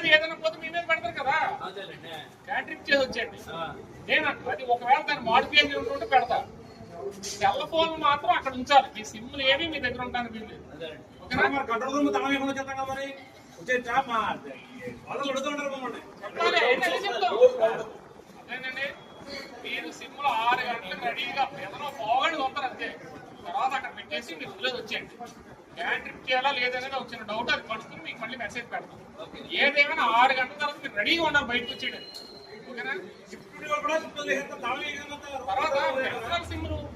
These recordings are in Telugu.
అది ఏదైనా పోతే మీ మీద పెడతారు కదా, క్యాటరింగ్ చేసి వచ్చేయండి. నేను అది ఒకవేళ దాన్ని మాడిఫై ఉంటుంటే పెడతా. సెల్ ఫోన్ మాత్రం అక్కడ ఉంచాలి. మీ సిమ్లు ఏమి మీ దగ్గర ఉంటాను వీళ్ళు. అదేనండి, మీరు సిమ్లు 6 గంటలకు రెడీగా ఏదైనా పోగండి వస్తారు అంతే. తర్వాత అక్కడ పెట్టేసి మీరు వదిలేదు వచ్చేయండి. గ్యాన్ ట్రిప్ చేయాలా లేదనేది వచ్చిన డౌట్ అది పడుతుంది, మీకు మళ్ళీ మెసేజ్ పెడతాం. ఏదేమైనా 6 గంటల తర్వాత మీరు రెడీగా ఉండాలి బయటకు వచ్చేయడం. ఓకేనా? తర్వాత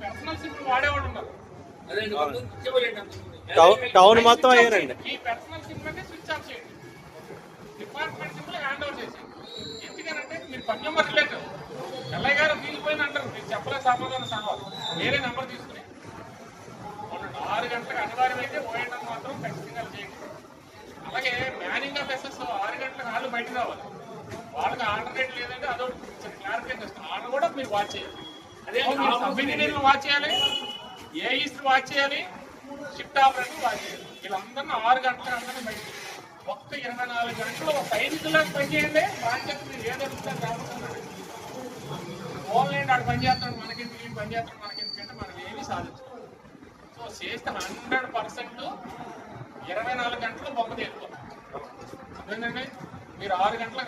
పర్సనల్ సిమ్లు వాడేవాడు ఉన్నారు. టౌన్ మొత్తం అయ్యారండి. ఈ పర్సనల్ సిమ్ అంటే స్విచ్ ఆఫ్ చేయండి. డిపార్ట్మెంట్ సిమ్లు హ్యాండ్ ఓవర్ చేసి. ఎందుకనంటే మీరు కన్జ్యూమర్ రిలేటెడ్ ఎల్ఐ గారు వీలిపోయిన అంటారు, మీరు చెప్పలే సమాధానం సవాలు వేరే నెంబర్ తీసుకుని 6 గంటలకు అనివార్యం అయితే ఓఎండం మాత్రం ఖచ్చితంగా చేయండి. అలాగే మ్యానింగ్ ఆఫ్ ఎస్ఎస్ 6 గంటలకు వాళ్ళు బయటకు రావాలి. వాళ్ళకి ఆర్డర్ రేట్ లేదంటే అదొకటి క్లారిఫికేషన్ వస్తుంది. ఆర్డర్ కూడా మీరు వాచ్ చేయాలి. అదే సబ్ ఇంజనీర్లు వాచ్ చేయాలి, ఏఈస్లు వాచ్ చేయాలి, షిఫ్ట్ ఆపరేటర్ వాచ్ చేయాలి. వీళ్ళందరినీ 6 గంటలకు అందరినీ బయటకు ఒక్క 24 గంటలు ఒక సైనికులకు పనిచేయండి. బాధ్యత మీరు ఏదడుగుతారు రాబోతున్నాడు. ఆన్లైన్ ఆడు పనిచేస్తాడు మనకెందుకు, ఈ పనిచేస్తాడు మనకెందుకంటే మనం ఏమీ సాధించాలి. సో చేస్తే 100% 24 గంటలు బొమ్మ తీరుతాం. అదేంటండి, మీరు 6 గంటలకు